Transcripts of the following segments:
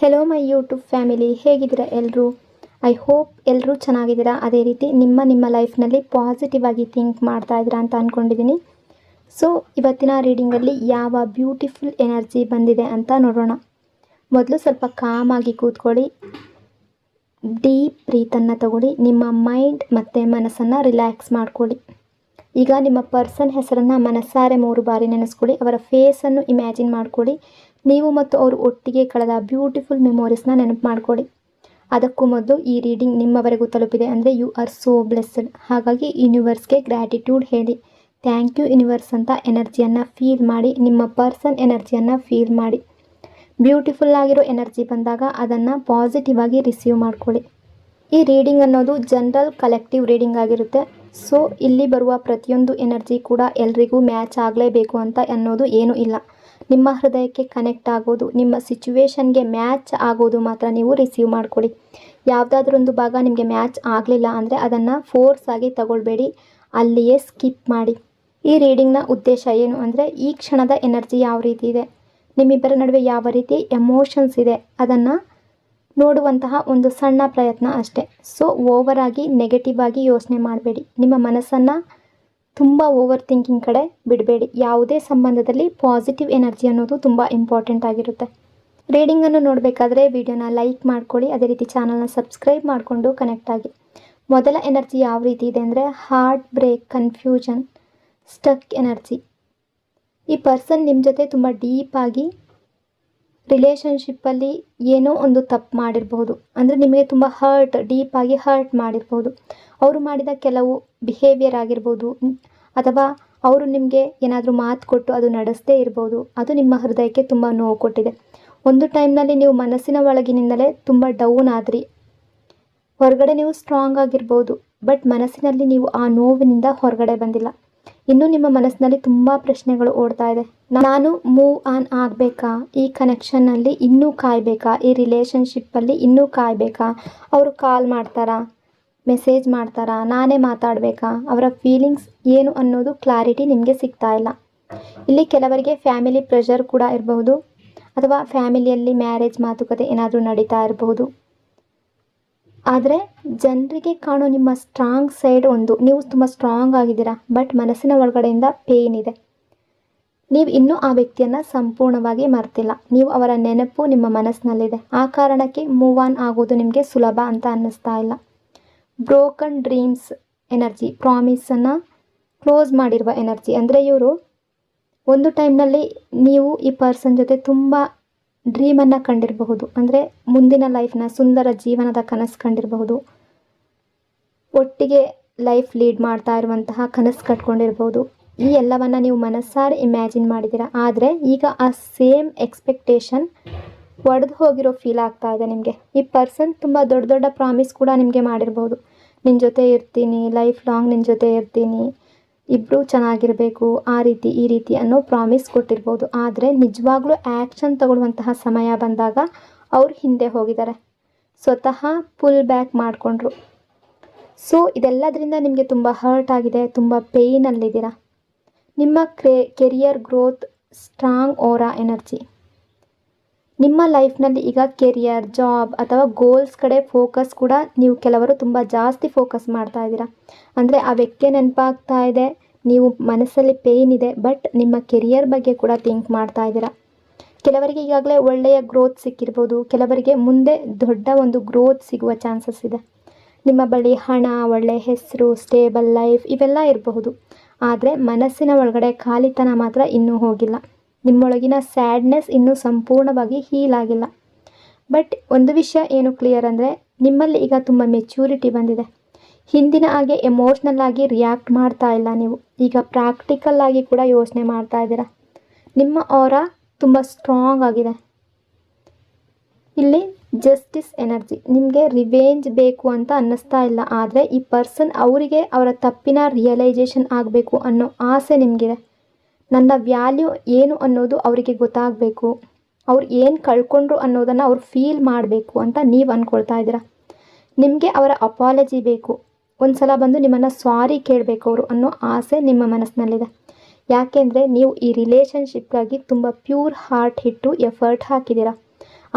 Hello my YouTube family, ಹೇಗಿದ್ದೀರಾ ಎಲ್ಲರೂ? I hope ಎಲ್ಲರೂ ಚೆನ್ನಾಗಿದ್ದೀರಾ. ಅದೇ ರೀತಿ ನಿಮ್ಮ ಲೈಫ್ನಲ್ಲಿ ಪಾಸಿಟಿವ್ ಆಗಿ ಥಿಂಕ್ ಮಾಡ್ತಾ ಇದ್ದೀರಾ ಅಂತ ಅಂದ್ಕೊಂಡಿದ್ದೀನಿ. ಸೊ ಇವತ್ತಿನ ರೀಡಿಂಗಲ್ಲಿ ಯಾವ ಬ್ಯೂಟಿಫುಲ್ ಎನರ್ಜಿ ಬಂದಿದೆ ಅಂತ ನೋಡೋಣ. ಮೊದಲು ಸ್ವಲ್ಪ ಕಾಮಾಗಿ ಕೂತ್ಕೊಳ್ಳಿ, ಡೀಪ್ ಬ್ರೀತನ್ನು ತಗೊಳ್ಳಿ, ನಿಮ್ಮ ಮೈಂಡ್ ಮತ್ತು ಮನಸ್ಸನ್ನು ರಿಲ್ಯಾಕ್ಸ್ ಮಾಡ್ಕೊಳ್ಳಿ. ಈಗ ನಿಮ್ಮ ಪರ್ಸನ್ ಹೆಸರನ್ನು ಮನಸ್ಸಾರೆ 3 ಬಾರಿ ನೆನೆಸ್ಕೊಳ್ಳಿ. ಅವರ ಫೇಸನ್ನು ಇಮ್ಯಾಜಿನ್ ಮಾಡ್ಕೊಳ್ಳಿ. ನೀವು ಮತ್ತು ಅವರು ಒಟ್ಟಿಗೆ ಕಳೆದ ಬ್ಯೂಟಿಫುಲ್ ಮೆಮೊರೀಸ್ನ ನೆನಪು ಮಾಡ್ಕೊಳ್ಳಿ. ಅದಕ್ಕೂ ಮೊದಲು ಈ ರೀಡಿಂಗ್ ನಿಮ್ಮವರೆಗೂ ತಲುಪಿದೆ ಅಂದರೆ ಯು ಆರ್ ಸೋ ಬ್ಲೆಸ್ಡ್. ಹಾಗಾಗಿ ಯೂನಿವರ್ಸ್ಗೆ ಗ್ರ್ಯಾಟಿಟ್ಯೂಡ್ ಹೇಳಿ. ಥ್ಯಾಂಕ್ ಯು ಯೂನಿವರ್ಸ್ ಅಂತ ಎನರ್ಜಿಯನ್ನು ಫೀಲ್ ಮಾಡಿ. ನಿಮ್ಮ ಪರ್ಸನ್ ಎನರ್ಜಿಯನ್ನು ಫೀಲ್ ಮಾಡಿ. ಬ್ಯೂಟಿಫುಲ್ ಆಗಿರೋ ಎನರ್ಜಿ ಬಂದಾಗ ಅದನ್ನು ಪಾಸಿಟಿವ್ ಆಗಿ ರಿಸೀವ್ ಮಾಡ್ಕೊಳ್ಳಿ. ಈ ರೀಡಿಂಗ್ ಅನ್ನೋದು ಜನರಲ್ ಕಲೆಕ್ಟಿವ್ ರೀಡಿಂಗ್ ಆಗಿರುತ್ತೆ. ಸೊ ಇಲ್ಲಿ ಬರುವ ಪ್ರತಿಯೊಂದು ಎನರ್ಜಿ ಕೂಡ ಎಲ್ರಿಗೂ ಮ್ಯಾಚ್ ಆಗಲೇಬೇಕು ಅಂತ ಅನ್ನೋದು ಏನೂ ಇಲ್ಲ. ನಿಮ್ಮ ಹೃದಯಕ್ಕೆ ಕನೆಕ್ಟ್ ಆಗೋದು, ನಿಮ್ಮ ಸಿಚುವೇಶನ್ಗೆ ಮ್ಯಾಚ್ ಆಗೋದು ಮಾತ್ರ ನೀವು ರಿಸೀವ್ ಮಾಡ್ಕೊಳ್ಳಿ. ಯಾವುದಾದ್ರೊಂದು ಭಾಗ ನಿಮಗೆ ಮ್ಯಾಚ್ ಆಗಲಿಲ್ಲ ಅಂದರೆ ಅದನ್ನು ಫೋರ್ಸ್ ಆಗಿ ತಗೊಳ್ಬೇಡಿ, ಅಲ್ಲಿಯೇ ಸ್ಕಿಪ್ ಮಾಡಿ. ಈ ರೀಡಿಂಗ್ನ ಉದ್ದೇಶ ಏನು ಅಂದರೆ ಈ ಕ್ಷಣದ ಎನರ್ಜಿ ಯಾವ ರೀತಿ ಇದೆ, ನಿಮ್ಮಿಬ್ಬರ ನಡುವೆ ಯಾವ ರೀತಿ ಎಮೋಷನ್ಸ್ ಇದೆ ಅದನ್ನು ನೋಡುವಂತಹ ಒಂದು ಸಣ್ಣ ಪ್ರಯತ್ನ ಅಷ್ಟೇ. ಸೊ ಓವರ್ ಆಗಿ ನೆಗೆಟಿವ್ ಆಗಿ ಯೋಚನೆ ಮಾಡಬೇಡಿ. ನಿಮ್ಮ ಮನಸ್ಸನ್ನು ತುಂಬ ಓವರ್ ಥಿಂಕಿಂಗ್ ಕಡೆ ಬಿಡಬೇಡಿ. ಯಾವುದೇ ಸಂಬಂಧದಲ್ಲಿ ಪಾಸಿಟಿವ್ ಎನರ್ಜಿ ಅನ್ನೋದು ತುಂಬ ಇಂಪಾರ್ಟೆಂಟ್ ಆಗಿರುತ್ತೆ. ರೀಡಿಂಗನ್ನು ನೋಡಬೇಕಾದ್ರೆ ವಿಡಿಯೋನ ಲೈಕ್ ಮಾಡ್ಕೊಳ್ಳಿ. ಅದೇ ರೀತಿ ಚಾನಲ್ನ ಸಬ್ಸ್ಕ್ರೈಬ್ ಮಾಡಿಕೊಂಡು ಕನೆಕ್ಟ್ ಆಗಿ. ಮೊದಲ ಎನರ್ಜಿ ಯಾವ ರೀತಿ ಇದೆ ಅಂದರೆ heart break, confusion, stuck energy. ಈ ಪರ್ಸನ್ ನಿಮ್ಮ ಜೊತೆ ತುಂಬ ಡೀಪಾಗಿ ರಿಲೇಷನ್ಶಿಪ್ಪಲ್ಲಿ ಏನೋ ಒಂದು ತಪ್ಪು ಮಾಡಿರ್ಬೋದು. ಅಂದರೆ ನಿಮಗೆ ತುಂಬ ಡೀಪಾಗಿ ಹರ್ಟ್ ಮಾಡಿರ್ಬೋದು. ಅವರು ಮಾಡಿದ ಕೆಲವು ಬಿಹೇವಿಯರ್ ಆಗಿರ್ಬೋದು, ಅಥವಾ ಅವರು ನಿಮಗೆ ಏನಾದರೂ ಮಾತು ಕೊಟ್ಟು ಅದು ನಡೆಸದೇ ಇರ್ಬೋದು. ಅದು ನಿಮ್ಮ ಹೃದಯಕ್ಕೆ ತುಂಬ ನೋವು ಕೊಟ್ಟಿದೆ. ಒಂದು ಟೈಮ್ನಲ್ಲಿ ನೀವು ಮನಸ್ಸಿನ ಒಳಗಿನಿಂದಲೇ ತುಂಬ ಡೌನ್ ಆದ್ರಿ. ಹೊರಗಡೆ ನೀವು ಸ್ಟ್ರಾಂಗ್ ಆಗಿರ್ಬೋದು, ಬಟ್ ಮನಸ್ಸಿನಲ್ಲಿ ನೀವು ಆ ನೋವಿನಿಂದ ಹೊರಗಡೆ ಬಂದಿಲ್ಲ. ಇನ್ನೂ ನಿಮ್ಮ ಮನಸ್ಸಿನಲ್ಲಿ ತುಂಬ ಪ್ರಶ್ನೆಗಳು ಓಡ್ತಾ ಇದೆ. ನಾನು ಮೂವ್ ಆನ್ ಆಗಬೇಕಾ, ಈ ಕನೆಕ್ಷನ್ನಲ್ಲಿ ಇನ್ನೂ ಕಾಯಬೇಕಾ, ಈ ರಿಲೇಷನ್ಶಿಪ್ಪಲ್ಲಿ ಇನ್ನೂ ಕಾಯಬೇಕಾ, ಅವರು ಕಾಲ್ ಮಾಡ್ತಾರಾ, ಮೆಸೇಜ್ ಮಾಡ್ತಾರಾ, ನಾನೇ ಮಾತಾಡಬೇಕಾ, ಅವರ ಫೀಲಿಂಗ್ಸ್ ಏನು ಅನ್ನೋದು ಕ್ಲಾರಿಟಿ ನಿಮಗೆ ಸಿಗ್ತಾ ಇಲ್ಲ. ಇಲ್ಲಿ ಕೆಲವರಿಗೆ ಫ್ಯಾಮಿಲಿ ಪ್ರೆಷರ್ ಕೂಡ ಇರಬಹುದು, ಅಥವಾ ಫ್ಯಾಮಿಲಿಯಲ್ಲಿ ಮ್ಯಾರೇಜ್ ಮಾತುಕತೆ ಏನಾದರೂ ನಡೀತಾ ಇರಬಹುದು. ಆದರೆ ಜನರಿಗೆ ಕಾಣೋ ನಿಮ್ಮ ಸ್ಟ್ರಾಂಗ್ ಸೈಡ್ ಒಂದು, ನೀವು ತುಂಬ ಸ್ಟ್ರಾಂಗ್ ಆಗಿದ್ದೀರಾ, ಬಟ್ ಮನಸ್ಸಿನ ಒಳಗಡೆಯಿಂದ ಪೇಯ್ನ್ ಇದೆ. ನೀವು ಇನ್ನೂ ಆ ವ್ಯಕ್ತಿಯನ್ನು ಸಂಪೂರ್ಣವಾಗಿ ಮರ್ತಿಲ್ಲ. ನೀವು ಅವರ ನೆನಪು ನಿಮ್ಮ ಮನಸ್ಸಿನಲ್ಲಿದೆ. ಆ ಕಾರಣಕ್ಕೆ ಮೂವ್ ಆನ್ ಆಗೋದು ನಿಮಗೆ ಸುಲಭ ಅಂತ ಅನ್ನಿಸ್ತಾ ಇಲ್ಲ. ಬ್ರೋಕನ್ ಡ್ರೀಮ್ಸ್ ಎನರ್ಜಿ, ಪ್ರಾಮಿಸನ್ನು ಕ್ಲೋಸ್ ಮಾಡಿರುವ ಎನರ್ಜಿ. ಅಂದರೆ ಇವರು ಒಂದು ಟೈಮ್ನಲ್ಲಿ ನೀವು ಈ ಪರ್ಸನ್ ಜೊತೆ ತುಂಬ ಡ್ರೀಮನ್ನು ಕಂಡಿರಬಹುದು. ಅಂದರೆ ಮುಂದಿನ ಲೈಫ್ನ ಸುಂದರ ಜೀವನದ ಕನಸು ಕಂಡಿರಬಹುದು. ಒಟ್ಟಿಗೆ ಲೈಫ್ ಲೀಡ್ ಮಾಡ್ತಾ ಇರುವಂತಹ ಕನಸು ಕಟ್ಕೊಂಡಿರ್ಬೋದು. ಈ ಎಲ್ಲವನ್ನು ನೀವು ಮನಸ್ಸಾರೆ ಇಮ್ಯಾಜಿನ್ ಮಾಡಿದ್ದೀರಾ. ಆದರೆ ಈಗ ಆ ಸೇಮ್ ಎಕ್ಸ್ಪೆಕ್ಟೇಷನ್ ಒಡೆದು ಹೋಗಿರೋ ಫೀಲ್ ಆಗ್ತಾ ಇದೆ ನಿಮಗೆ. ಈ ಪರ್ಸನ್ ತುಂಬ ದೊಡ್ಡ ದೊಡ್ಡ ಪ್ರಾಮಿಸ್ ಕೂಡ ನಿಮಗೆ ಮಾಡಿರ್ಬೋದು. ನಿನ್ನ ಜೊತೆ ಇರ್ತೀನಿ, ಲೈಫ್ ಲಾಂಗ್ ನಿನ್ನ ಜೊತೆ ಇರ್ತೀನಿ, ಇಬ್ಬರು ಚೆನ್ನಾಗಿರಬೇಕು, ಆ ರೀತಿ ಈ ರೀತಿ ಅನ್ನೋ ಪ್ರಾಮಿಸ್ ಕೊಟ್ಟಿರ್ಬೋದು. ಆದರೆ ನಿಜವಾಗ್ಲೂ ಆ್ಯಕ್ಷನ್ ತಗೊಳ್ಳುವಂತಹ ಸಮಯ ಬಂದಾಗ ಅವ್ರು ಹಿಂದೆ ಹೋಗಿದ್ದಾರೆ, ಸ್ವತಃ ಪುಲ್ ಬ್ಯಾಕ್ ಮಾಡಿಕೊಂಡ್ರು. ಸೊ ಇದೆಲ್ಲದರಿಂದ ನಿಮಗೆ ತುಂಬ ಹರ್ಟ್ ಆಗಿದೆ, ತುಂಬ ಪೇಯ್ನಲ್ಲಿದ್ದೀರಾ. ನಿಮ್ಮ career growth, strong Vora energy. ನಿಮ್ಮ ಲೈಫ್ನಲ್ಲಿ ಈಗ ಕೆರಿಯರ್, ಜಾಬ್ ಅಥವಾ ಗೋಲ್ಸ್ ಕಡೆ ಫೋಕಸ್ ಕೂಡ ನೀವು ಕೆಲವರು ತುಂಬ ಜಾಸ್ತಿ ಫೋಕಸ್ ಮಾಡ್ತಾ ಇದ್ದೀರಾ. ಅಂದರೆ ಆ ವ್ಯಕ್ತಿಯ ನೆನಪಾಗ್ತಾ ಇದೆ, ನೀವು ಮನಸ್ಸಲ್ಲಿ ಪೇಯ್ನ್ ಇದೆ, ಬಟ್ ನಿಮ್ಮ ಕೆರಿಯರ್ ಬಗ್ಗೆ ಕೂಡ ಥಿಂಕ್ ಮಾಡ್ತಾ ಇದ್ದೀರಾ. ಕೆಲವರಿಗೆ ಈಗಾಗಲೇ ಒಳ್ಳೆಯ ಗ್ರೋತ್ ಸಿಕ್ಕಿರ್ಬೋದು, ಕೆಲವರಿಗೆ ಮುಂದೆ ದೊಡ್ಡ ಒಂದು ಗ್ರೋತ್ ಸಿಗುವ ಚಾನ್ಸಸ್ ಇದೆ. ನಿಮ್ಮ ಬಳಿ ಹಣ, ಒಳ್ಳೆಯ ಹೆಸರು, ಸ್ಟೇಬಲ್ ಲೈಫ್ ಇವೆಲ್ಲ ಇರಬಹುದು. ಆದರೆ ಮನಸ್ಸಿನ ಒಳಗಡೆ ಖಾಲಿತನ ಮಾತ್ರ ಇನ್ನೂ ಹೋಗಿಲ್ಲ. ನಿಮ್ಮೊಳಗಿನ ಸ್ಯಾಡ್ನೆಸ್ ಇನ್ನೂ ಸಂಪೂರ್ಣವಾಗಿ ಹೀಲ್ ಆಗಿಲ್ಲ. ಬಟ್ ಒಂದು ವಿಷಯ ಏನು ಕ್ಲಿಯರ್ ಅಂದರೆ ನಿಮ್ಮಲ್ಲಿ ಈಗ ತುಂಬ ಮೆಚ್ಯೂರಿಟಿ ಬಂದಿದೆ. ಹಿಂದಿನ ಹಾಗೆ ಎಮೋಷ್ನಲ್ ಆಗಿ ರಿಯಾಕ್ಟ್ ಮಾಡ್ತಾ ಇಲ್ಲ. ನೀವು ಈಗ ಪ್ರಾಕ್ಟಿಕಲ್ ಆಗಿ ಕೂಡ ಯೋಚನೆ ಮಾಡ್ತಾ ಇದ್ದೀರಾ. ನಿಮ್ಮ ಆರಾ ತುಂಬ ಸ್ಟ್ರಾಂಗ್ ಆಗಿದೆ. ಇಲ್ಲಿ ಜಸ್ಟಿಸ್ ಎನರ್ಜಿ. ನಿಮಗೆ ರಿವೆಂಜ್ ಬೇಕು ಅಂತ ಅನ್ನಿಸ್ತಾ ಇಲ್ಲ. ಆದರೆ ಈ ಪರ್ಸನ್ ಅವರಿಗೆ ಅವರ ತಪ್ಪಿನ ರಿಯಲೈಸೇಷನ್ ಆಗಬೇಕು ಅನ್ನೋ ಆಸೆ ನಿಮಗಿದೆ. ನನ್ನ ವ್ಯಾಲ್ಯೂ ಏನು ಅನ್ನೋದು ಅವರಿಗೆ ಗೊತ್ತಾಗಬೇಕು, ಅವ್ರು ಏನು ಕಳ್ಕೊಂಡ್ರು ಅನ್ನೋದನ್ನು ಅವ್ರು ಫೀಲ್ ಮಾಡಬೇಕು ಅಂತ ನೀವು ಅಂದ್ಕೊಳ್ತಾ ಇದ್ದೀರಾ. ನಿಮಗೆ ಅವರ ಅಪಾಲಜಿ ಬೇಕು, ಒಂದು ಸಲ ಬಂದು ನಿಮ್ಮನ್ನು ಸಾರಿ ಕೇಳಬೇಕು ಅವರು ಅನ್ನೋ ಆಸೆ ನಿಮ್ಮ ಮನಸ್ಸಿನಲ್ಲಿದೆ. ಯಾಕೆಂದರೆ ನೀವು ಈ ರಿಲೇಷನ್ಶಿಪ್ಗಾಗಿ ತುಂಬ ಪ್ಯೂರ್ ಹಾರ್ಟ್ ಇಟ್ಟು ಎಫರ್ಟ್ ಹಾಕಿದ್ದೀರಾ.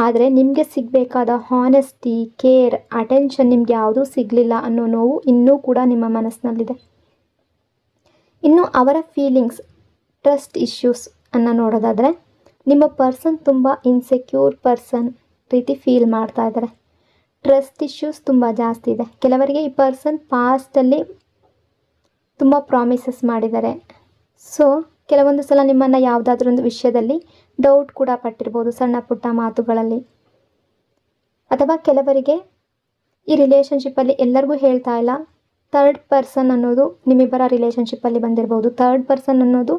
ಆದರೆ ನಿಮಗೆ ಸಿಗಬೇಕಾದ ಹಾನೆಸ್ಟಿ, ಕೇರ್, ಅಟೆನ್ಷನ್ ನಿಮ್ಗೆ ಯಾವುದೂ ಸಿಗಲಿಲ್ಲ ಅನ್ನೋ ನೋವು ಇನ್ನೂ ಕೂಡ ನಿಮ್ಮ ಮನಸ್ಸಿನಲ್ಲಿದೆ. ಇನ್ನು ಅವರ ಫೀಲಿಂಗ್ಸ್, ಟ್ರಸ್ಟ್ ಇಶ್ಯೂಸ್ ಅನ್ನು ನೋಡೋದಾದರೆ, ನಿಮ್ಮ ಪರ್ಸನ್ ತುಂಬ ಇನ್ಸೆಕ್ಯೂರ್ ಪರ್ಸನ್ ರೀತಿ ಫೀಲ್ ಮಾಡ್ತಾ ಇದ್ದಾರೆ. ಟ್ರಸ್ಟ್ ಇಶ್ಯೂಸ್ ತುಂಬ ಜಾಸ್ತಿ ಇದೆ. ಕೆಲವರಿಗೆ ಈ ಪರ್ಸನ್ ಪಾಸ್ಟಲ್ಲಿ ತುಂಬ ಪ್ರಾಮಿಸಸ್ ಮಾಡಿದ್ದಾರೆ. ಸೊ ಕೆಲವೊಂದು ಸಲ ನಿಮ್ಮನ್ನು ಯಾವುದಾದ್ರೂ ಒಂದು ವಿಷಯದಲ್ಲಿ ಡೌಟ್ ಕೂಡ ಪಟ್ಟಿರ್ಬೋದು, ಸಣ್ಣ ಪುಟ್ಟ ಮಾತುಗಳಲ್ಲಿ. ಅಥವಾ ಕೆಲವರಿಗೆ ಈ ರಿಲೇಷನ್ಶಿಪ್ಪಲ್ಲಿ ಎಲ್ಲರಿಗೂ ಹೇಳ್ತಾ ಇಲ್ಲ, ಥರ್ಡ್ ಪರ್ಸನ್ ಅನ್ನೋದು ನಿಮ್ಮಿಬ್ಬರ ರಿಲೇಷನ್ಶಿಪ್ಪಲ್ಲಿ ಬಂದಿರ್ಬೋದು. ಥರ್ಡ್ ಪರ್ಸನ್ ಅನ್ನೋದು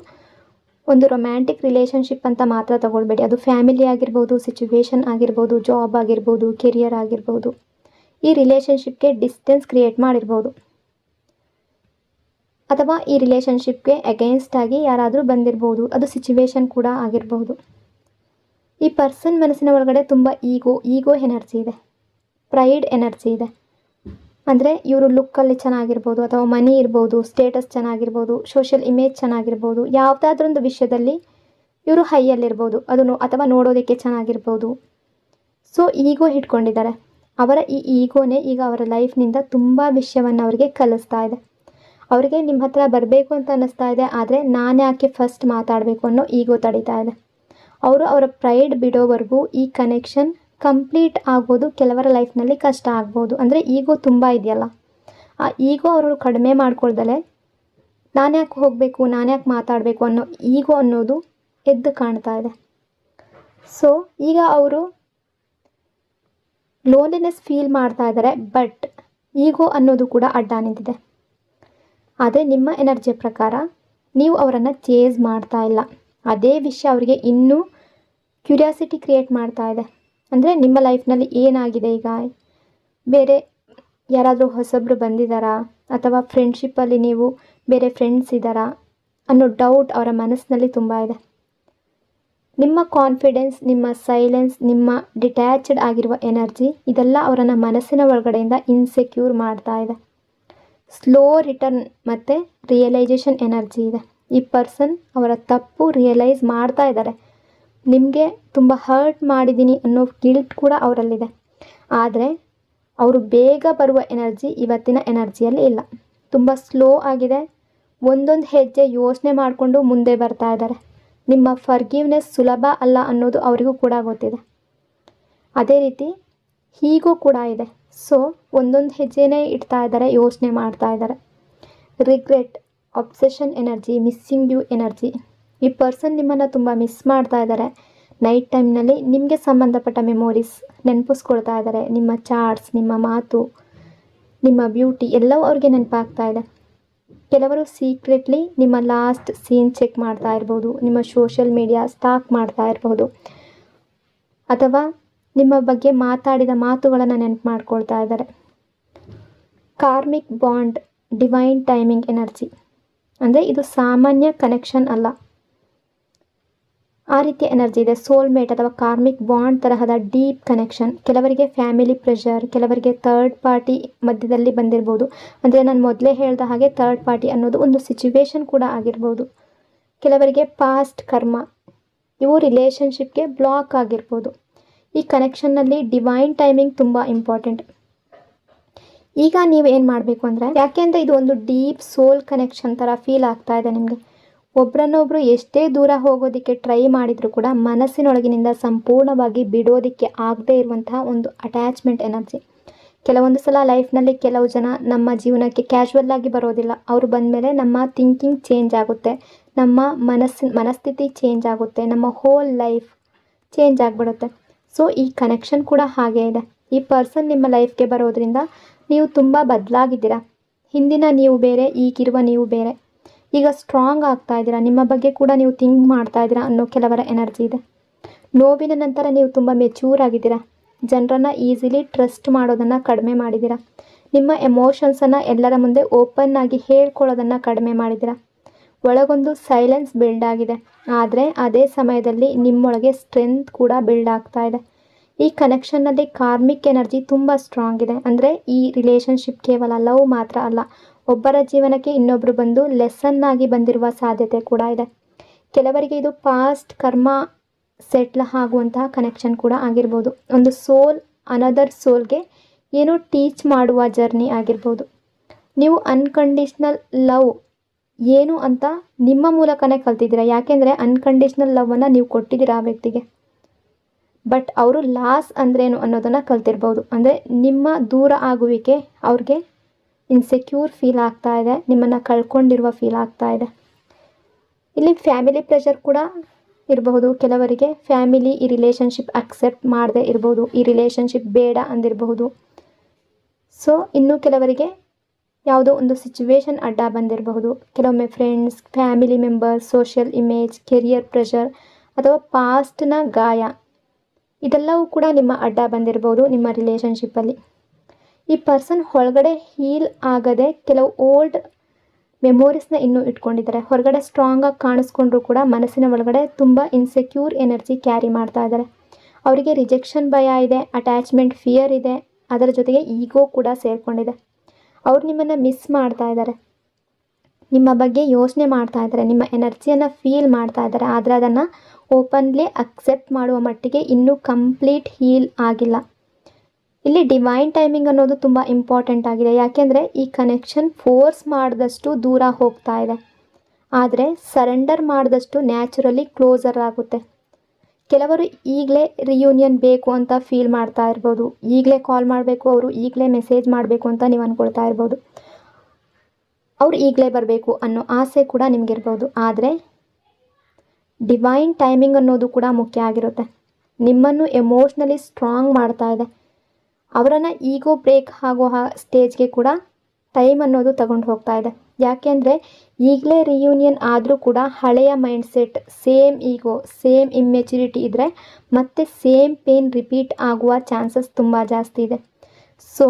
ಒಂದು ರೊಮ್ಯಾಂಟಿಕ್ ರಿಲೇಷನ್ಶಿಪ್ ಅಂತ ಮಾತ್ರ ತಗೊಳ್ಬೇಡಿ. ಅದು ಫ್ಯಾಮಿಲಿ ಆಗಿರ್ಬೋದು, ಸಿಚುವೇಶನ್ ಆಗಿರ್ಬೋದು, ಜಾಬ್ ಆಗಿರ್ಬೋದು, ಕೆರಿಯರ್ ಆಗಿರ್ಬೋದು. ಈ ರಿಲೇಷನ್ಶಿಪ್ಗೆ ಡಿಸ್ಟೆನ್ಸ್ ಕ್ರಿಯೇಟ್ ಮಾಡಿರ್ಬೋದು. ಅಥವಾ ಈ ರಿಲೇಷನ್ಶಿಪ್ಗೆ ಅಗೇನ್ಸ್ಟ್ ಆಗಿ ಯಾರಾದರೂ ಬಂದಿರ್ಬೋದು. ಅದು ಸಿಚುವೇಶನ್ ಕೂಡ ಆಗಿರ್ಬೋದು. ಈ ಪರ್ಸನ್ ಮನಸ್ಸಿನ ಒಳಗಡೆ ತುಂಬ ಈಗೋ ಎನರ್ಜಿ ಇದೆ, ಪ್ರೈಡ್ ಎನರ್ಜಿ ಇದೆ. ಅಂದರೆ ಇವರು ಲುಕ್ಕಲ್ಲಿ ಚೆನ್ನಾಗಿರ್ಬೋದು, ಅಥವಾ ಮನಿ ಇರ್ಬೋದು, ಸ್ಟೇಟಸ್ ಚೆನ್ನಾಗಿರ್ಬೋದು, ಸೋಷಿಯಲ್ ಇಮೇಜ್ ಚೆನ್ನಾಗಿರ್ಬೋದು. ಯಾವುದಾದ್ರೊಂದು ವಿಷಯದಲ್ಲಿ ಇವರು ಹೈಯಲ್ಲಿರ್ಬೋದು, ಅಥವಾ ನೋಡೋದಕ್ಕೆ ಚೆನ್ನಾಗಿರ್ಬೋದು. ಸೊ ಈಗೋ ಇಟ್ಕೊಂಡಿದ್ದಾರೆ. ಅವರ ಈ ಈಗೋನೇ ಈಗ ಅವರ ಲೈಫ್ನಿಂದ ತುಂಬ ವಿಷಯವನ್ನು ಅವರಿಗೆ ಕಲಿಸ್ತಾ ಇದೆ. ಅವರಿಗೆ ನಿಮ್ಮ ಹತ್ರ ಬರಬೇಕು ಅಂತ ಅನ್ನಿಸ್ತಾ ಇದೆ, ಆದರೆ ನಾನು ಯಾಕೆ ಫಸ್ಟ್ ಮಾತಾಡಬೇಕು ಅನ್ನೋ ಈಗೋ ತಡೀತಾ ಇದೆ. ಅವರು ಅವರ ಪ್ರೈಡ್ ಬಿಡೋವರೆಗೂ ಈ ಕನೆಕ್ಷನ್ ಕಂಪ್ಲೀಟ್ ಆಗೋದು ಕೆಲವರ ಲೈಫ್ನಲ್ಲಿ ಕಷ್ಟ ಆಗ್ಬೋದು. ಅಂದರೆ ಈಗೋ ತುಂಬ ಇದೆಯಲ್ಲ, ಆ ಈಗೋ ಅವರು ಕಡಿಮೆ ಮಾಡ್ಕೊಳ್ದಲೆ ನಾನು ಯಾಕೆ ಹೋಗಬೇಕು, ನಾನು ಯಾಕೆ ಮಾತಾಡಬೇಕು ಅನ್ನೋ ಈಗೋ ಅನ್ನೋದು ಎದ್ದು ಕಾಣ್ತಾ ಇದೆ. ಸೊ ಈಗ ಅವರು ಲೋನ್ಲಿನೆಸ್ ಫೀಲ್ ಮಾಡ್ತಾ ಇದ್ದಾರೆ, ಬಟ್ ಈಗೋ ಅನ್ನೋದು ಕೂಡ ಅಡ್ಡ ನಿಂತಿದೆ. ಆದರೆ ನಿಮ್ಮ ಎನರ್ಜಿಯ ಪ್ರಕಾರ ನೀವು ಅವರನ್ನು ಚೇಸ್ ಮಾಡ್ತಾ ಇಲ್ಲ. ಅದೇ ವಿಷಯ ಅವರಿಗೆ ಇನ್ನೂ ಕ್ಯೂರಿಯಾಸಿಟಿ ಕ್ರಿಯೇಟ್ ಮಾಡ್ತಾ ಇದೆ. ಅಂದರೆ ನಿಮ್ಮ ಲೈಫ್ನಲ್ಲಿ ಏನಾಗಿದೆ, ಈಗ ಬೇರೆ ಯಾರಾದರೂ ಹೊಸಬ್ರು ಬಂದಿದ್ದಾರಾ, ಅಥವಾ ಫ್ರೆಂಡ್ಶಿಪ್ಪಲ್ಲಿ ನೀವು ಬೇರೆ ಫ್ರೆಂಡ್ಸ್ ಇದ್ದಾರಾ ಅನ್ನೋ ಡೌಟ್ ಅವರ ಮನಸ್ಸಿನಲ್ಲಿ ತುಂಬ ಇದೆ. ನಿಮ್ಮ ಕಾನ್ಫಿಡೆನ್ಸ್, ನಿಮ್ಮ ಸೈಲೆನ್ಸ್, ನಿಮ್ಮ ಡಿಟ್ಯಾಚ್ಡ್ ಆಗಿರುವ ಎನರ್ಜಿ, ಇದೆಲ್ಲ ಅವರನ್ನು ಮನಸ್ಸಿನ ಒಳಗಡೆಯಿಂದ ಇನ್ಸೆಕ್ಯೂರ್ ಮಾಡ್ತಾ ಇದೆ. ಸ್ಲೋ ರಿಟರ್ನ್ ಮತ್ತು ರಿಯಲೈಸೇಷನ್ ಎನರ್ಜಿ ಇದೆ. ಈ ಪರ್ಸನ್ ಅವರ ತಪ್ಪು ರಿಯಲೈಸ್ ಮಾಡ್ತಾ ಇದ್ದಾರೆ. ನಿಮಗೆ ತುಂಬ ಹರ್ಟ್ ಮಾಡಿದ್ದೀನಿ ಅನ್ನೋ ಗಿಲ್ಟ್ ಕೂಡ ಅವರಲ್ಲಿದೆ. ಆದರೆ ಅವರು ಬೇಗ ಬರುವ ಎನರ್ಜಿ ಇವತ್ತಿನ ಎನರ್ಜಿಯಲ್ಲಿ ಇಲ್ಲ. ತುಂಬ ಸ್ಲೋ ಆಗಿದೆ. ಒಂದೊಂದು ಹೆಜ್ಜೆ ಯೋಚನೆ ಮಾಡಿಕೊಂಡು ಮುಂದೆ ಬರ್ತಾ ಇದ್ದಾರೆ. ನಿಮ್ಮ ಫರ್ಗಿವ್ನೆಸ್ ಸುಲಭ ಅಲ್ಲ ಅನ್ನೋದು ಅವರಿಗೂ ಕೂಡ ಗೊತ್ತಿದೆ. ಅದೇ ರೀತಿ ಹೀಗೂ ಕೂಡ ಇದೆ. ಸೊ ಒಂದೊಂದು ಹೆಜ್ಜೆನೇ ಇಡ್ತಾ ಇದ್ದಾರೆ, ಯೋಚನೆ ಮಾಡ್ತಾ ಇದ್ದಾರೆ. Regret, obsession energy, missing you energy. ಈ ಪರ್ಸನ್ ನಿಮ್ಮನ್ನು ತುಂಬ ಮಿಸ್ ಮಾಡ್ತಾ ಇದ್ದಾರೆ. ನೈಟ್ ಟೈಮ್ನಲ್ಲಿ ನಿಮಗೆ ಸಂಬಂಧಪಟ್ಟ ಮೆಮೊರೀಸ್ ನೆನಪಿಸ್ಕೊಳ್ತಾ ಇದ್ದಾರೆ. ನಿಮ್ಮ ಚಾರ್ಟ್ಸ್, ನಿಮ್ಮ ಮಾತು, ನಿಮ್ಮ ಬ್ಯೂಟಿ ಎಲ್ಲವೂ ಅವ್ರಿಗೆ ನೆನಪಾಗ್ತಾ ಇದೆ. ಕೆಲವರು ಸೀಕ್ರೆಟ್ಲಿ ನಿಮ್ಮ ಲಾಸ್ಟ್ ಸೀನ್ ಚೆಕ್ ಮಾಡ್ತಾ ಇರ್ಬೋದು, ನಿಮ್ಮ ಸೋಷಿಯಲ್ ಮೀಡಿಯಾ ಸ್ಟಾಕ್ ಮಾಡ್ತಾ ಇರ್ಬೋದು, ಅಥವಾ ನಿಮ್ಮ ಬಗ್ಗೆ ಮಾತಾಡಿದ ಮಾತುಗಳನ್ನು ನೆನಪು ಮಾಡ್ಕೊಳ್ತಾ ಇದ್ದಾರೆ. Karmic bond, divine timing energy. ಅಂದರೆ ಇದು ಸಾಮಾನ್ಯ ಕನೆಕ್ಷನ್ ಅಲ್ಲ, ಆ ರೀತಿಯ ಎನರ್ಜಿ ಇದೆ. ಸೋಲ್ಮೇಟ್ ಅಥವಾ ಕಾರ್ಮಿಕ್ ಬಾಂಡ್ ತರಹದ ಡೀಪ್ ಕನೆಕ್ಷನ್. ಕೆಲವರಿಗೆ ಫ್ಯಾಮಿಲಿ ಪ್ರೆಷರ್, ಕೆಲವರಿಗೆ ಥರ್ಡ್ ಪಾರ್ಟಿ ಮಧ್ಯದಲ್ಲಿ ಬಂದಿರ್ಬೋದು. ಅಂದರೆ ನಾನು ಮೊದಲೇ ಹೇಳ್ದ ಹಾಗೆ ಥರ್ಡ್ ಪಾರ್ಟಿ ಅನ್ನೋದು ಒಂದು ಸಿಚುವೇಶನ್ ಕೂಡ ಆಗಿರ್ಬೋದು. ಕೆಲವರಿಗೆ ಪಾಸ್ಟ್ ಕರ್ಮ, ಇವು ರಿಲೇಷನ್ಶಿಪ್ಗೆ ಬ್ಲಾಕ್ ಆಗಿರ್ಬೋದು. ಈ ಕನೆಕ್ಷನ್ನಲ್ಲಿ ಡಿವೈನ್ ಟೈಮಿಂಗ್ ತುಂಬ ಇಂಪಾರ್ಟೆಂಟ್. ಈಗ ನೀವು ಏನು ಮಾಡಬೇಕು ಅಂದರೆ, ಯಾಕೆಂದರೆ ಇದು ಒಂದು ಡೀಪ್ ಸೋಲ್ ಕನೆಕ್ಷನ್ ಥರ ಫೀಲ್ ಆಗ್ತಾ ಇದೆ ನಿಮಗೆ. ಒಬ್ಬರನ್ನೊಬ್ಬರು ಎಷ್ಟೇ ದೂರ ಹೋಗೋದಕ್ಕೆ ಟ್ರೈ ಮಾಡಿದರೂ ಕೂಡ ಮನಸ್ಸಿನೊಳಗಿನಿಂದ ಸಂಪೂರ್ಣವಾಗಿ ಬಿಡೋದಕ್ಕೆ ಆಗದೇ ಇರುವಂತಹ ಒಂದು ಅಟ್ಯಾಚ್ಮೆಂಟ್ ಎನರ್ಜಿ. ಕೆಲವೊಂದು ಸಲ ಲೈಫ್ನಲ್ಲಿ ಕೆಲವು ಜನ ನಮ್ಮ ಜೀವನಕ್ಕೆ ಕ್ಯಾಶುವಲ್ ಆಗಿ ಬರೋದಿಲ್ಲ. ಅವರು ಬಂದಮೇಲೆ ನಮ್ಮ ಥಿಂಕಿಂಗ್ ಚೇಂಜ್ ಆಗುತ್ತೆ, ನಮ್ಮ ಮನಸ್ಥಿತಿ ಚೇಂಜ್ ಆಗುತ್ತೆ, ನಮ್ಮ ಹೋಲ್ ಲೈಫ್ ಚೇಂಜ್ ಆಗಿಬಿಡುತ್ತೆ. ಸೊ ಈ ಕನೆಕ್ಷನ್ ಕೂಡ ಹಾಗೇ ಇದೆ. ಈ ಪರ್ಸನ್ ನಿಮ್ಮ ಲೈಫ್ಗೆ ಬರೋದ್ರಿಂದ ನೀವು ತುಂಬ ಬದಲಾಗಿದ್ದೀರಾ. ಹಿಂದಿನ ನೀವು ಬೇರೆ, ಈಗಿರುವ ನೀವು ಬೇರೆ. ಈಗ ಸ್ಟ್ರಾಂಗ್ ಆಗ್ತಾ ಇದ್ದೀರಾ. ನಿಮ್ಮ ಬಗ್ಗೆ ಕೂಡ ನೀವು ಥಿಂಕ್ ಮಾಡ್ತಾ ಇದ್ದೀರಾ ಅನ್ನೋ ಕೆಲವರ ಎನರ್ಜಿ ಇದೆ. ನೋವಿನ ನಂತರ ನೀವು ತುಂಬ ಮೆಚ್ಯೂರ್ ಆಗಿದ್ದೀರಾ. ಜನರನ್ನು ಈಸಿಲಿ ಟ್ರಸ್ಟ್ ಮಾಡೋದನ್ನು ಕಡಿಮೆ ಮಾಡಿದ್ದೀರಾ. ನಿಮ್ಮ ಎಮೋಷನ್ಸನ್ನು ಎಲ್ಲರ ಮುಂದೆ ಓಪನ್ ಆಗಿ ಹೇಳ್ಕೊಳ್ಳೋದನ್ನು ಕಡಿಮೆ ಮಾಡಿದ್ದೀರಾ. ಒಳಗೊಂದು ಸೈಲೆನ್ಸ್ ಬಿಲ್ಡ್ ಆಗಿದೆ, ಆದರೆ ಅದೇ ಸಮಯದಲ್ಲಿ ನಿಮ್ಮೊಳಗೆ ಸ್ಟ್ರೆಂತ್ ಕೂಡ ಬಿಲ್ಡ್ ಆಗ್ತಾ ಇದೆ. ಈ ಕನೆಕ್ಷನ್ನಲ್ಲಿ ಕಾರ್ಮಿಕ್ ಎನರ್ಜಿ ತುಂಬ ಸ್ಟ್ರಾಂಗ್ ಇದೆ. ಅಂದರೆ ಈ ರಿಲೇಷನ್ಶಿಪ್ ಕೇವಲ ಲವ್ ಮಾತ್ರ ಅಲ್ಲ, ಒಬ್ಬರ ಜೀವನಕ್ಕೆ ಇನ್ನೊಬ್ಬರು ಬಂದು ಲೆಸನ್ ಆಗಿ ಬಂದಿರುವ ಸಾಧ್ಯತೆ ಕೂಡ ಇದೆ. ಕೆಲವರಿಗೆ ಇದು ಪಾಸ್ಟ್ ಕರ್ಮ ಸೆಟ್ಲ್ ಆಗುವಂತಹ ಕನೆಕ್ಷನ್ ಕೂಡ ಆಗಿರ್ಬೋದು. ಒಂದು ಸೋಲ್ ಅನದರ್ ಸೋಲ್ಗೆ ಏನೋ ಟೀಚ್ ಮಾಡುವ ಜರ್ನಿ ಆಗಿರ್ಬೋದು. ನೀವು ಅನ್ಕಂಡೀಷ್ನಲ್ ಲವ್ ಏನು ಅಂತ ನಿಮ್ಮ ಮೂಲಕನೇ ಕಲ್ತಿದ್ದೀರಾ. ಯಾಕೆಂದರೆ ಅನ್ಕಂಡೀಷ್ನಲ್ ಲವ್ವನ್ನು ನೀವು ಕೊಟ್ಟಿದ್ದೀರಾ ಆ ವ್ಯಕ್ತಿಗೆ. ಬಟ್ ಅವರು ಲಾಸ್ ಅಂದ್ರೇನು ಅನ್ನೋದನ್ನು ಕಲ್ತಿರ್ಬೋದು. ಅಂದರೆ ನಿಮ್ಮ ದೂರ ಆಗುವಿಕೆ ಅವ್ರಿಗೆ ಇನ್ಸೆಕ್ಯೂರ್ ಫೀಲ್ ಆಗ್ತಾ ಇದೆ, ನಿಮ್ಮನ್ನು ಕಳ್ಕೊಂಡಿರುವ ಫೀಲ್ ಆಗ್ತಾ ಇದೆ. ಇಲ್ಲಿ ಫ್ಯಾಮಿಲಿ ಪ್ರೆಷರ್ ಕೂಡ ಇರಬಹುದು. ಕೆಲವರಿಗೆ ಫ್ಯಾಮಿಲಿ ಈ ರಿಲೇಷನ್ಶಿಪ್ ಅಕ್ಸೆಪ್ಟ್ ಮಾಡದೆ ಇರ್ಬೋದು, ಈ ರಿಲೇಷನ್ಶಿಪ್ ಬೇಡ ಅಂದಿರಬಹುದು. ಸೊ ಇನ್ನು ಕೆಲವರಿಗೆ ಯಾವುದೋ ಒಂದು ಸಿಚುವೇಶನ್ ಅಡ್ಡ ಬಂದಿರಬಹುದು. ಕೆಲವೊಮ್ಮೆ friends, family members, social image, career pressure ಅಥವಾ ಪಾಸ್ಟ್ನ ಗಾಯ ಇದೆಲ್ಲವೂ ಕೂಡ ನಿಮ್ಮ ಅಡ್ಡ ಬಂದಿರಬಹುದು ನಿಮ್ಮ ರಿಲೇಷನ್ಶಿಪ್ಪಲ್ಲಿ. ಈ ಪರ್ಸನ್ ಒಳಗಡೆ ಹೀಲ್ ಆಗದೆ ಕೆಲವು ಓಲ್ಡ್ ಮೆಮೊರೀಸ್ನ ಇನ್ನೂ ಇಟ್ಕೊಂಡಿದ್ದಾರೆ. ಹೊರಗಡೆ ಸ್ಟ್ರಾಂಗಾಗಿ ಕಾಣಿಸ್ಕೊಂಡ್ರೂ ಕೂಡ ಮನಸ್ಸಿನ ಒಳಗಡೆ ತುಂಬ ಇನ್ಸೆಕ್ಯೂರ್ ಎನರ್ಜಿ ಕ್ಯಾರಿ ಮಾಡ್ತಾ ಇದ್ದಾರೆ. ಅವರಿಗೆ ರಿಜೆಕ್ಷನ್ ಭಯ ಇದೆ, ಅಟ್ಯಾಚ್ಮೆಂಟ್ ಫಿಯರ್ ಇದೆ, ಅದರ ಜೊತೆಗೆ ಈಗೋ ಕೂಡ ಸೇರಿಕೊಂಡಿದೆ. ಅವ್ರು ನಿಮ್ಮನ್ನು ಮಿಸ್ ಮಾಡ್ತಾ ಇದ್ದಾರೆ, ನಿಮ್ಮ ಬಗ್ಗೆ ಯೋಚನೆ ಮಾಡ್ತಾ ಇದ್ದಾರೆ, ನಿಮ್ಮ ಎನರ್ಜಿಯನ್ನು ಫೀಲ್ ಮಾಡ್ತಾ ಇದ್ದಾರೆ. ಆದರೆ ಅದನ್ನು ಓಪನ್ಲಿ ಅಕ್ಸೆಪ್ಟ್ ಮಾಡುವ ಮಟ್ಟಿಗೆ ಇನ್ನೂ ಕಂಪ್ಲೀಟ್ ಹೀಲ್ ಆಗಿಲ್ಲ. ಇಲ್ಲಿ ಡಿವೈನ್ ಟೈಮಿಂಗ್ ಅನ್ನೋದು ತುಂಬ ಇಂಪಾರ್ಟೆಂಟ್ ಆಗಿದೆ. ಯಾಕೆಂದರೆ ಈ ಕನೆಕ್ಷನ್ ಫೋರ್ಸ್ ಮಾಡಿದಷ್ಟು ದೂರ ಹೋಗ್ತಾ ಇದೆ, ಆದರೆ ಸರೆಂಡರ್ ಮಾಡಿದಷ್ಟು ನ್ಯಾಚುರಲಿ ಕ್ಲೋಸರ್ ಆಗುತ್ತೆ. ಕೆಲವರು ಈಗಲೇ ರಿಯೂನಿಯನ್ ಬೇಕು ಅಂತ ಫೀಲ್ ಮಾಡ್ತಾ ಇರ್ಬೋದು, ಈಗಲೇ ಕಾಲ್ ಮಾಡಬೇಕು, ಅವರು ಈಗಲೇ ಮೆಸೇಜ್ ಮಾಡಬೇಕು ಅಂತ ನೀವು ಅಂದ್ಕೊಳ್ತಾ ಇರ್ಬೋದು, ಅವ್ರು ಈಗಲೇ ಬರಬೇಕು ಅನ್ನೋ ಆಸೆ ಕೂಡ ನಿಮಗಿರ್ಬೋದು. ಆದರೆ ಡಿವೈನ್ ಟೈಮಿಂಗ್ ಅನ್ನೋದು ಕೂಡ ಮುಖ್ಯ ಆಗಿರುತ್ತೆ. ನಿಮ್ಮನ್ನು ಎಮೋಷ್ನಲಿ ಸ್ಟ್ರಾಂಗ್ ಮಾಡ್ತಾ ಇದೆ. ಅವರನ್ನು ಈಗೋ ಬ್ರೇಕ್ ಆಗೋ ಸ್ಟೇಜ್ಗೆ ಕೂಡ ಟೈಮ್ ಅನ್ನೋದು ತಗೊಂಡು ಹೋಗ್ತಾ ಇದೆ. ಯಾಕೆಂದರೆ ಈಗಲೇ ರಿಯೂನಿಯನ್ ಆದರೂ ಕೂಡ ಹಳೆಯ ಮೈಂಡ್ಸೆಟ್, ಸೇಮ್ ಈಗೋ, ಸೇಮ್ ಇಮ್ಮೆಚ್ಯೂರಿಟಿ ಇದ್ದರೆ ಮತ್ತೆ ಸೇಮ್ ಪೇನ್ ರಿಪೀಟ್ ಆಗುವ ಚಾನ್ಸಸ್ ತುಂಬ ಜಾಸ್ತಿ ಇದೆ. ಸೊ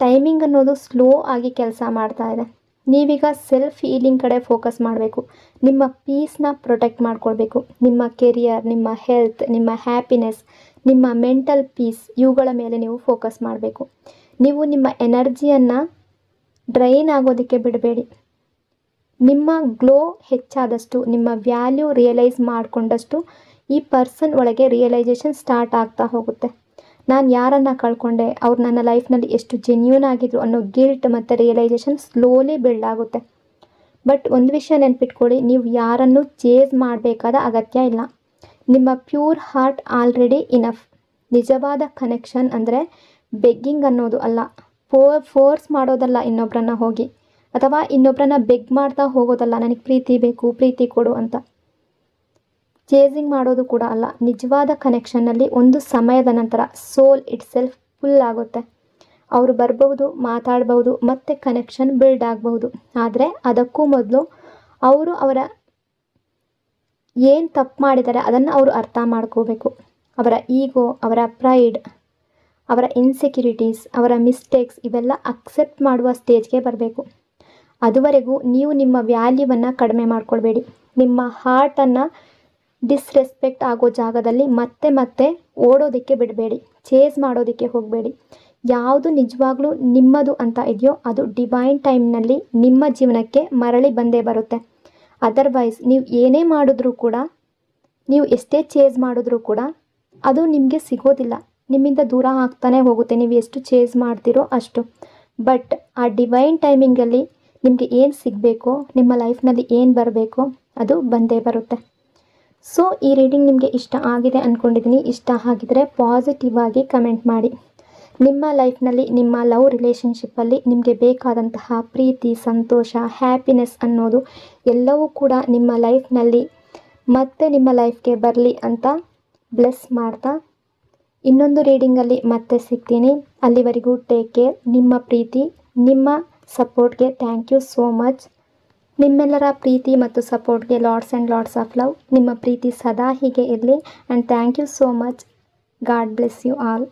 ಟೈಮಿಂಗ್ ಅನ್ನೋದು ಸ್ಲೋ ಆಗಿ ಕೆಲಸ ಮಾಡ್ತಾ ಇದೆ. ನೀವೀಗ ಸೆಲ್ಫ್ ಹೀಲಿಂಗ್ ಕಡೆ ಫೋಕಸ್ ಮಾಡಬೇಕು. ನಿಮ್ಮ ಪೀಸ್ನ ಪ್ರೊಟೆಕ್ಟ್ ಮಾಡ್ಕೊಳ್ಬೇಕು. ನಿಮ್ಮ ಕೆರಿಯರ್, ನಿಮ್ಮ ಹೆಲ್ತ್, ನಿಮ್ಮ ಹ್ಯಾಪಿನೆಸ್, ನಿಮ್ಮ ಮೆಂಟಲ್ ಪೀಸ್ ಇವುಗಳ ಮೇಲೆ ನೀವು ಫೋಕಸ್ ಮಾಡಬೇಕು. ನೀವು ನಿಮ್ಮ ಎನರ್ಜಿಯನ್ನು ಡ್ರೈನ್ ಆಗೋದಕ್ಕೆ ಬಿಡಬೇಡಿ. ನಿಮ್ಮ ಗ್ಲೋ ಹೆಚ್ಚಾದಷ್ಟು, ನಿಮ್ಮ ವ್ಯಾಲ್ಯೂ ರಿಯಲೈಸ್ ಮಾಡಿಕೊಂಡಷ್ಟು ಈ ಪರ್ಸನ್ ಒಳಗೆ ರಿಯಲೈಸೇಷನ್ ಸ್ಟಾರ್ಟ್ ಆಗ್ತಾ ಹೋಗುತ್ತೆ. ನಾನು ಯಾರನ್ನು ಕಳ್ಕೊಂಡೆ, ಅವ್ರು ನನ್ನ ಲೈಫ್ನಲ್ಲಿ ಎಷ್ಟು ಜೆನ್ಯೂನ್ ಆಗಿದ್ರು ಅನ್ನೋ ಗಿಲ್ಟ್ ಮತ್ತು ರಿಯಲೈಸೇಷನ್ ಸ್ಲೋಲಿ ಬಿಲ್ಡ್ ಆಗುತ್ತೆ. ಬಟ್ ಒಂದು ವಿಷಯ ನೆನ್ಪಿಟ್ಕೊಳ್ಳಿ, ನೀವು ಯಾರನ್ನು ಚೇಸ್ ಮಾಡಬೇಕಾದ ಅಗತ್ಯ ಇಲ್ಲ. ನಿಮ್ಮ ಪ್ಯೂರ್ ಹಾರ್ಟ್ ಆಲ್ರೆಡಿ ಇನಫ್. ನಿಜವಾದ ಕನೆಕ್ಷನ್ ಅಂದರೆ ಬೆಗ್ಗಿಂಗ್ ಅನ್ನೋದು ಅಲ್ಲ, ಫೋರ್ಸ್ ಮಾಡೋದಲ್ಲ ಇನ್ನೊಬ್ಬರನ್ನ ಹೋಗಿ, ಅಥವಾ ಇನ್ನೊಬ್ಬರನ್ನ ಬೆಗ್ ಮಾಡ್ತಾ ಹೋಗೋದಲ್ಲ, ನನಗೆ ಪ್ರೀತಿ ಬೇಕು, ಪ್ರೀತಿ ಕೊಡು ಅಂತ. ಚೇಸಿಂಗ್ ಮಾಡೋದು ಕೂಡ ಅಲ್ಲ. ನಿಜವಾದ ಕನೆಕ್ಷನ್ನಲ್ಲಿ ಒಂದು ಸಮಯದ ನಂತರ ಸೋಲ್ ಇಟ್ ಸೆಲ್ಫ್ ಫುಲ್ ಆಗುತ್ತೆ. ಅವರು ಬರ್ಬೋದು, ಮಾತಾಡ್ಬೋದು, ಮತ್ತೆ ಕನೆಕ್ಷನ್ ಬಿಲ್ಡ್ ಆಗಬಹುದು. ಆದರೆ ಅದಕ್ಕೂ ಮೊದಲು ಅವರು ಅವರ ಏನು ತಪ್ಪು ಮಾಡಿದ್ದಾರೆ ಅದನ್ನು ಅವರು ಅರ್ಥ ಮಾಡ್ಕೋಬೇಕು. ಅವರ ಈಗೋ, ಅವರ ಪ್ರೈಡ್, ಅವರ ಇನ್ಸೆಕ್ಯೂರಿಟೀಸ್, ಅವರ ಮಿಸ್ಟೇಕ್ಸ್ ಇವೆಲ್ಲ ಅಕ್ಸೆಪ್ಟ್ ಮಾಡುವ ಸ್ಟೇಜ್ಗೆ ಬರಬೇಕು. ಅದುವರೆಗೂ ನೀವು ನಿಮ್ಮ ವ್ಯಾಲ್ಯೂವನ್ನು ಕಡಿಮೆ ಮಾಡ್ಕೊಳ್ಬೇಡಿ. ನಿಮ್ಮ ಹಾರ್ಟನ್ನು ಡಿಸ್ರೆಸ್ಪೆಕ್ಟ್ ಆಗೋ ಜಾಗದಲ್ಲಿ ಮತ್ತೆ ಮತ್ತೆ ಓಡೋದಕ್ಕೆ ಬಿಡಬೇಡಿ, ಚೇಸ್ ಮಾಡೋದಕ್ಕೆ ಹೋಗಬೇಡಿ. ಯಾವುದು ನಿಜವಾಗ್ಲೂ ನಿಮ್ಮದು ಅಂತ ಇದೆಯೋ ಅದು ಡಿವೈನ್ ಟೈಮ್ನಲ್ಲಿ ನಿಮ್ಮ ಜೀವನಕ್ಕೆ ಮರಳಿ ಬಂದೇ ಬರುತ್ತೆ. ಅದರ್ವೈಸ್ ನೀವು ಏನೇ ಮಾಡಿದ್ರೂ ಕೂಡ, ನೀವು ಎಷ್ಟೇ ಚೇಸ್ ಮಾಡಿದ್ರೂ ಕೂಡ ಅದು ನಿಮಗೆ ಸಿಗೋದಿಲ್ಲ, ನಿಮ್ಮಿಂದ ದೂರ ಆಗ್ತಾನೆ ಹೋಗುತ್ತೆ. ನೀವು ಎಷ್ಟು ಚೇಸ್ ಮಾಡ್ತೀರೋ ಅಷ್ಟು. ಬಟ್ ಆ ಡಿವೈನ್ ಟೈಮಿಂಗಲ್ಲಿ ನಿಮಗೆ ಏನು ಸಿಗಬೇಕೋ, ನಿಮ್ಮ ಲೈಫ್ನಲ್ಲಿ ಏನು ಬರಬೇಕೋ ಅದು ಬಂದೇ ಬರುತ್ತೆ. ಸೊ ಈ ರೀಡಿಂಗ್ ನಿಮಗೆ ಇಷ್ಟ ಆಗಿದೆ ಅಂದ್ಕೊಂಡಿದ್ದೀನಿ. ಇಷ್ಟ ಆಗಿದರೆ ಪಾಸಿಟಿವ್ ಆಗಿ ಕಮೆಂಟ್ ಮಾಡಿ. ನಿಮ್ಮ ಲೈಫ್ನಲ್ಲಿ, ನಿಮ್ಮ ಲವ್ ರಿಲೇಷನ್ಶಿಪ್ಪಲ್ಲಿ ನಿಮಗೆ ಬೇಕಾದಂತಹ ಪ್ರೀತಿ, ಸಂತೋಷ, ಹ್ಯಾಪಿನೆಸ್ ಅನ್ನೋದು ಎಲ್ಲವೂ ಕೂಡ ನಿಮ್ಮ ಲೈಫ್ನಲ್ಲಿ ಮತ್ತೆ ನಿಮ್ಮ ಲೈಫ್ಗೆ ಬರಲಿ ಅಂತ ಬ್ಲೆಸ್ ಮಾಡ್ತಾ ಇನ್ನೊಂದು ರೀಡಿಂಗಲ್ಲಿ ಮತ್ತೆ ಸಿಗ್ತೀನಿ. ಅಲ್ಲಿವರೆಗೂ ಟೇಕ್ ಕೇರ್. ನಿಮ್ಮ ಪ್ರೀತಿ, ನಿಮ್ಮ ಸಪೋರ್ಟ್ಗೆ ಥ್ಯಾಂಕ್ ಯು ಸೋ ಮಚ್. ನಿಮ್ಮೆಲ್ಲರ ಪ್ರೀತಿ ಮತ್ತು ಸಪೋರ್ಟ್ಗೆ lots and lots of love. ನಿಮ್ಮ ಪ್ರೀತಿ ಸದಾ ಹೀಗೆ ಇರಲಿ and thank you so much. God bless you all.